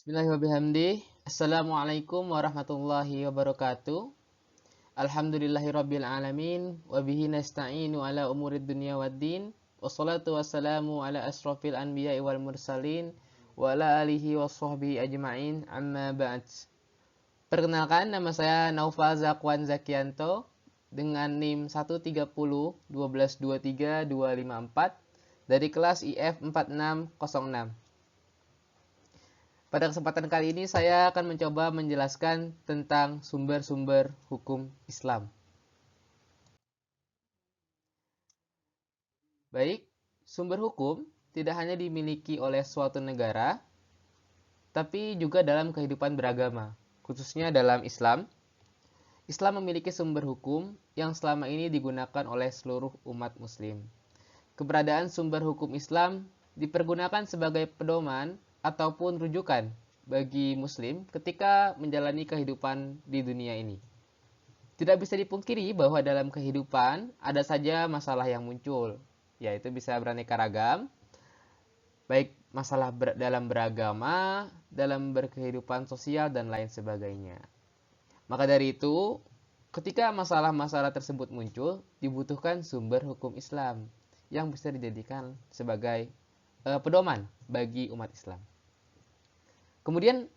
Bismillahirrahmanirrahim. Assalamualaikum warahmatullahi wabarakatuh. Alhamdulillahirabbil alamin wa bihi nasta'inu ala umurid dunya waddin. Wassalatu wassalamu ala asrofil anbiya'i wal mursalin wa ala alihi washabbihi ajma'in. Amma ba'd. Perkenalkan, nama saya Naufal Zakwan Zakianto dengan NIM 130 1223 254 dari kelas IF 4606. Pada kesempatan kali ini saya akan mencoba menjelaskan tentang sumber-sumber hukum Islam. Baik, sumber hukum tidak hanya dimiliki oleh suatu negara, tapi juga dalam kehidupan beragama, khususnya dalam Islam. Islam memiliki sumber hukum yang selama ini digunakan oleh seluruh umat muslim. Keberadaan sumber hukum Islam dipergunakan sebagai pedoman ataupun rujukan bagi muslim ketika menjalani kehidupan di dunia ini. Tidak bisa dipungkiri bahwa dalam kehidupan ada saja masalah yang muncul, yaitu bisa beraneka ragam, baik masalah dalam beragama, dalam berkehidupan sosial, dan lain sebagainya. Maka dari itu, ketika masalah-masalah tersebut muncul, dibutuhkan sumber hukum Islam yang bisa dijadikan sebagai pedoman bagi umat Islam. Kemudian,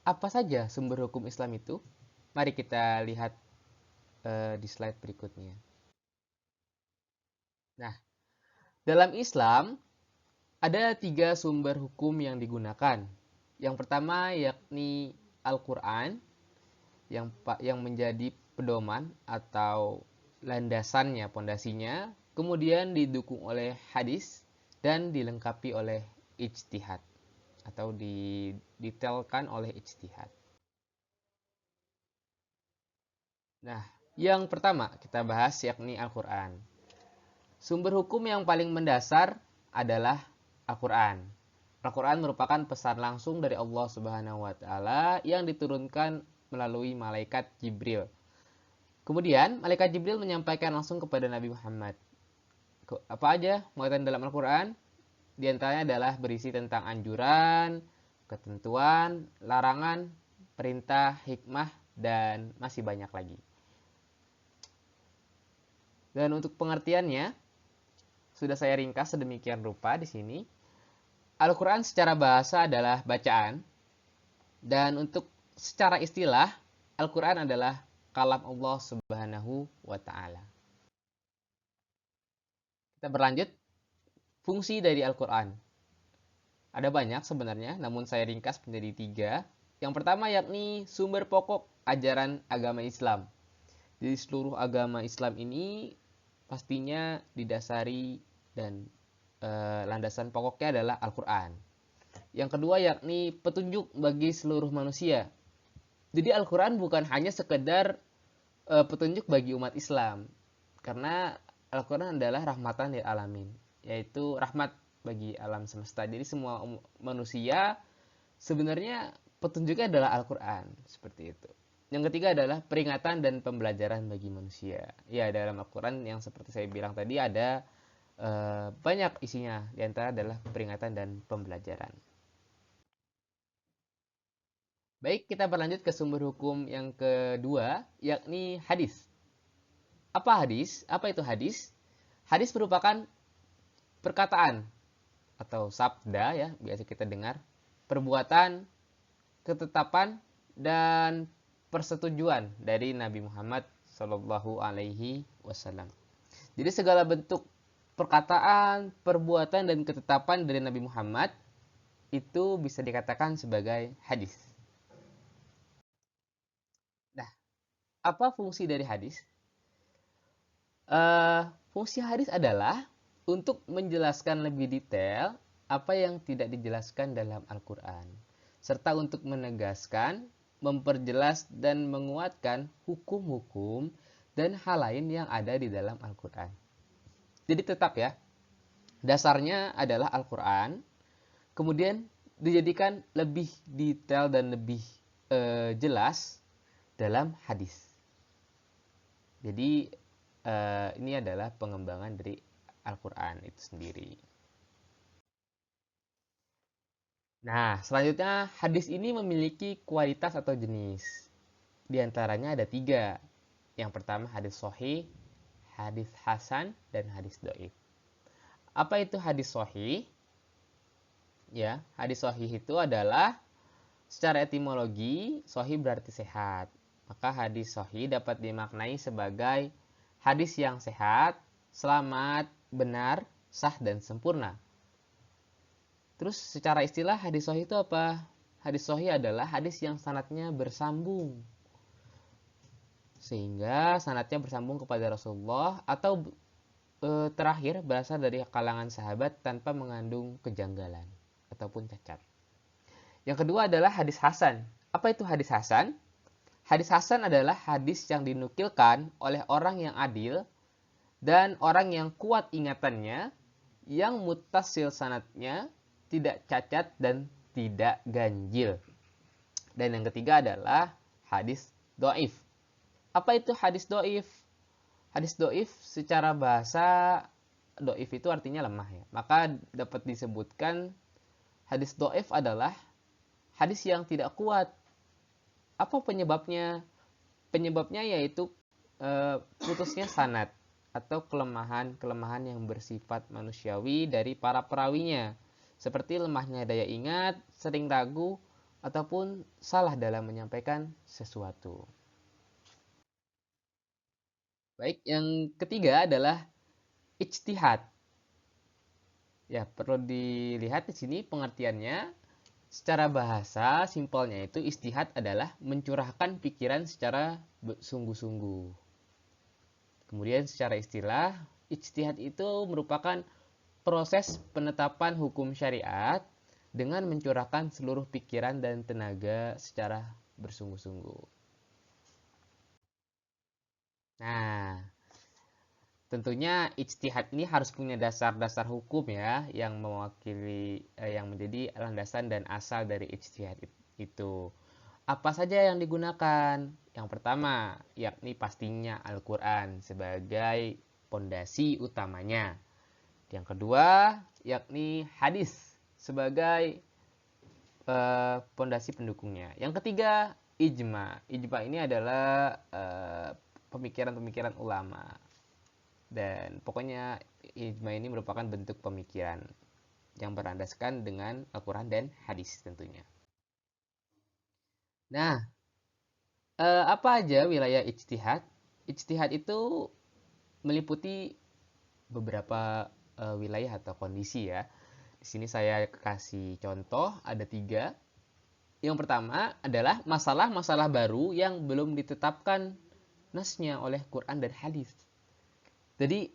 apa saja sumber hukum Islam itu? Mari kita lihat di slide berikutnya. Nah, dalam Islam ada 3 sumber hukum yang digunakan. Yang pertama yakni Al-Quran yang menjadi pedoman atau landasannya, pondasinya, kemudian didukung oleh hadis dan dilengkapi oleh ijtihad atau didetailkan oleh ijtihad. Nah, yang pertama kita bahas yakni Al-Quran. Sumber hukum yang paling mendasar adalah Al-Quran. Al-Quran merupakan pesan langsung dari Allah Subhanahu wa Ta'ala yang diturunkan melalui malaikat Jibril. Kemudian, malaikat Jibril menyampaikan langsung kepada Nabi Muhammad. Apa aja muatan dalam Al-Quran? Di antaranya adalah berisi tentang anjuran, ketentuan, larangan, perintah, hikmah, dan masih banyak lagi. Dan untuk pengertiannya, sudah saya ringkas sedemikian rupa di sini. Al-Quran secara bahasa adalah bacaan, dan untuk secara istilah, Al-Quran adalah kalam Allah Subhanahu wa Ta'ala. Kita berlanjut. Fungsi dari Al-Quran. Ada banyak sebenarnya, namun saya ringkas menjadi 3. Yang pertama yakni sumber pokok ajaran agama Islam. Jadi seluruh agama Islam ini pastinya didasari dan landasan pokoknya adalah Al-Quran. Yang kedua yakni petunjuk bagi seluruh manusia. Jadi Al-Quran bukan hanya sekedar petunjuk bagi umat Islam, karena Al-Quran adalah rahmatan lil alamin, yaitu rahmat bagi alam semesta. Jadi semua manusia sebenarnya petunjuknya adalah Al-Quran, seperti itu. Yang ketiga adalah peringatan dan pembelajaran bagi manusia. Ya, dalam Al-Quran yang seperti saya bilang tadi ada banyak isinya, di antara adalah peringatan dan pembelajaran. Baik, kita berlanjut ke sumber hukum yang kedua, yakni hadis. Apa hadis? Apa itu hadis? Hadis merupakan perkataan atau sabda, ya, biasa kita dengar, perbuatan, ketetapan, dan persetujuan dari Nabi Muhammad Shallallahu Alaihi Wasallam. Jadi segala bentuk perkataan, perbuatan, dan ketetapan dari Nabi Muhammad itu bisa dikatakan sebagai hadis. Nah, apa fungsi dari hadis? Fungsi hadis adalah untuk menjelaskan lebih detail apa yang tidak dijelaskan dalam Al-Quran, serta untuk menegaskan, memperjelas, dan menguatkan hukum-hukum dan hal lain yang ada di dalam Al-Quran. Jadi tetap ya, dasarnya adalah Al-Quran, kemudian dijadikan lebih detail dan lebih jelas dalam hadis. Jadi ini adalah pengembangan dari Al-Quran itu sendiri. Nah, selanjutnya hadis ini memiliki kualitas atau jenis. Di antaranya ada 3. Yang pertama hadis sahih, hadis hasan, dan hadis dhaif. Apa itu hadis sahih? Ya, hadis sahih itu adalah secara etimologi sahih berarti sehat. Maka hadis sahih dapat dimaknai sebagai hadis yang sehat, selamat, benar, sah, dan sempurna. Terus secara istilah hadis sahih itu apa? Hadis sahih adalah hadis yang sanadnya bersambung. Sehingga sanadnya bersambung kepada Rasulullah atau terakhir berasal dari kalangan sahabat tanpa mengandung kejanggalan ataupun cacat. Yang kedua adalah hadis hasan. Apa itu hadis hasan? Hadis hasan adalah hadis yang dinukilkan oleh orang yang adil dan orang yang kuat ingatannya, yang muttasil sanadnya, tidak cacat dan tidak ganjil. Dan yang ketiga adalah hadis doif. Apa itu hadis doif? Hadis doif secara bahasa doif itu artinya lemah ya. Maka dapat disebutkan hadis doif adalah hadis yang tidak kuat. Apa penyebabnya? Penyebabnya yaitu putusnya sanad atau kelemahan yang bersifat manusiawi dari para perawinya. Seperti lemahnya daya ingat, sering ragu, ataupun salah dalam menyampaikan sesuatu. Baik, yang ketiga adalah ijtihad. Ya, perlu dilihat di sini pengertiannya. Secara bahasa, simpelnya itu ijtihad adalah mencurahkan pikiran secara sungguh-sungguh. Kemudian secara istilah, ijtihad itu merupakan proses penetapan hukum syariat dengan mencurahkan seluruh pikiran dan tenaga secara bersungguh-sungguh. Nah, tentunya ijtihad ini harus punya dasar-dasar hukum ya yang mewakili yang menjadi landasan dan asal dari ijtihad itu. Apa saja yang digunakan? Yang pertama, yakni pastinya Al-Qur'an sebagai pondasi utamanya. Yang kedua, yakni hadis sebagai pondasi pendukungnya. Yang ketiga, ijma. Ijma ini adalah pemikiran-pemikiran ulama. Dan pokoknya ijma ini merupakan bentuk pemikiran yang berlandaskan dengan Al-Quran dan hadis tentunya. Nah, apa aja wilayah ijtihad? Ijtihad itu meliputi beberapa wilayah atau kondisi ya. Di sini saya kasih contoh, ada 3. Yang pertama adalah masalah-masalah baru yang belum ditetapkan nasnya oleh Quran dan hadis. Jadi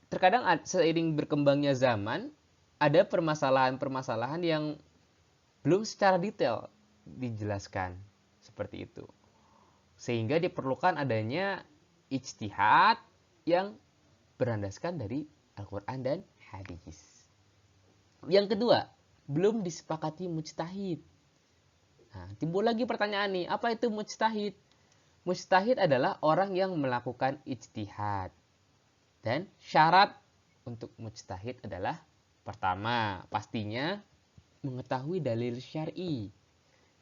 terkadang seiring berkembangnya zaman, ada permasalahan-permasalahan yang belum secara detail dijelaskan seperti itu. Sehingga diperlukan adanya ijtihad yang berlandaskan dari Al-Quran dan hadis. Yang kedua, belum disepakati mujtahid. Nah, timbul lagi pertanyaan nih, apa itu mujtahid? Mujtahid adalah orang yang melakukan ijtihad. Dan syarat untuk mujtahid adalah pertama, pastinya mengetahui dalil syar'i.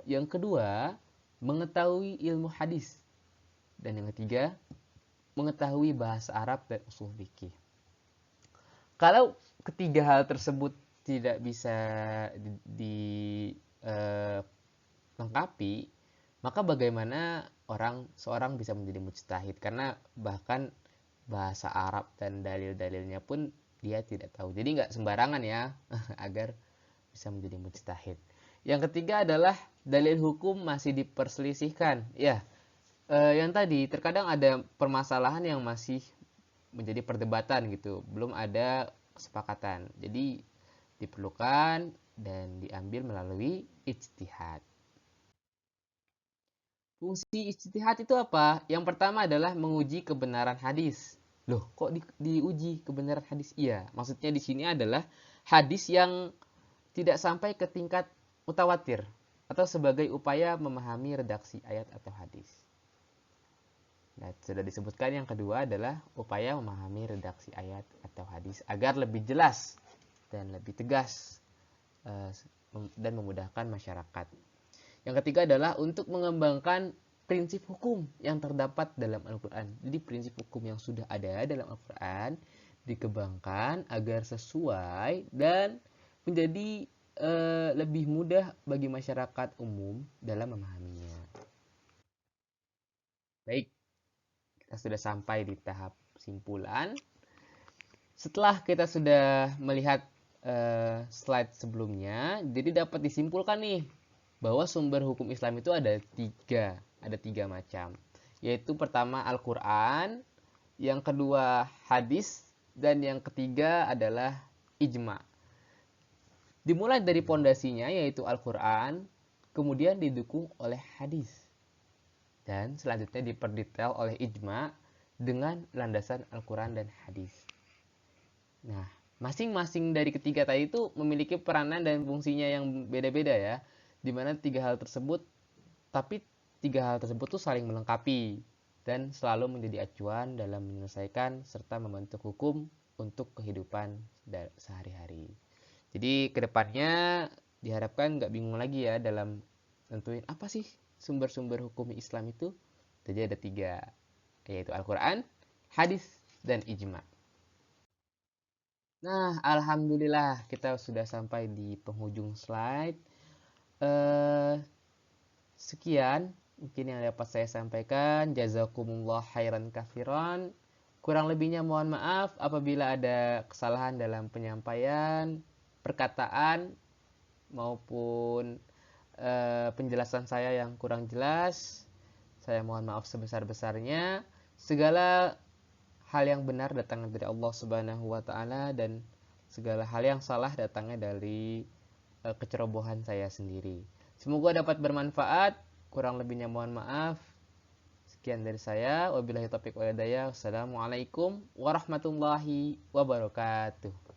Yang kedua, mengetahui ilmu hadis. Dan yang ketiga, mengetahui bahasa Arab dan usul fikih. Kalau ketiga hal tersebut tidak bisa dilengkapi, maka bagaimana seorang bisa menjadi mujtahid? Karena bahkan bahasa Arab dan dalil-dalilnya pun dia tidak tahu. Jadi nggak sembarangan ya agar bisa menjadi mujtahid. Yang ketiga adalah dalil hukum masih diperselisihkan. Ya, yang tadi terkadang ada permasalahan yang masih menjadi perdebatan gitu, belum ada kesepakatan. Jadi diperlukan dan diambil melalui ijtihad. Fungsi ijtihad itu apa? Yang pertama adalah menguji kebenaran hadis. Loh, kok diuji kebenaran hadis? Iya, maksudnya di sini adalah hadis yang tidak sampai ke tingkat mutawatir atau sebagai upaya memahami redaksi ayat atau hadis. Nah, sudah disebutkan yang kedua adalah upaya memahami redaksi ayat atau hadis agar lebih jelas dan lebih tegas dan memudahkan masyarakat. Yang ketiga adalah untuk mengembangkan prinsip hukum yang terdapat dalam Al-Quran. Jadi prinsip hukum yang sudah ada dalam Al-Quran dikembangkan agar sesuai dan menjadi lebih mudah bagi masyarakat umum dalam memahaminya. Baik, kita sudah sampai di tahap simpulan. Setelah kita sudah melihat slide sebelumnya, jadi dapat disimpulkan nih bahwa sumber hukum Islam itu ada tiga macam, yaitu pertama Al-Quran, yang kedua hadis, dan yang ketiga adalah ijma. Dimulai dari pondasinya yaitu Al-Quran, kemudian didukung oleh hadis, dan selanjutnya diperdetail oleh ijma dengan landasan Al-Quran dan hadis. Nah, masing-masing dari ketiga tadi itu memiliki peranan dan fungsinya yang beda-beda ya, dimana tiga hal tersebut tuh saling melengkapi dan selalu menjadi acuan dalam menyelesaikan serta membentuk hukum untuk kehidupan sehari-hari. Jadi kedepannya diharapkan nggak bingung lagi ya dalam tentuin apa sih sumber-sumber hukum Islam itu. Jadi ada tiga, yaitu Al-Quran, hadis, dan ijma. Nah, alhamdulillah kita sudah sampai di penghujung slide. Sekian mungkin yang dapat saya sampaikan. Jazakumullah khairan kafiran. Kurang lebihnya mohon maaf apabila ada kesalahan dalam penyampaian, perkataan, maupun penjelasan saya yang kurang jelas. Saya mohon maaf sebesar-besarnya. Segala hal yang benar datangnya dari Allah Subhanahu wa taala, dan segala hal yang salah datangnya dari kecerobohan saya sendiri. Semoga dapat bermanfaat. Kurang lebihnya mohon maaf. Sekian dari saya. Wabillahi taufiq wal hidayah. Wassalamualaikum warahmatullahi wabarakatuh.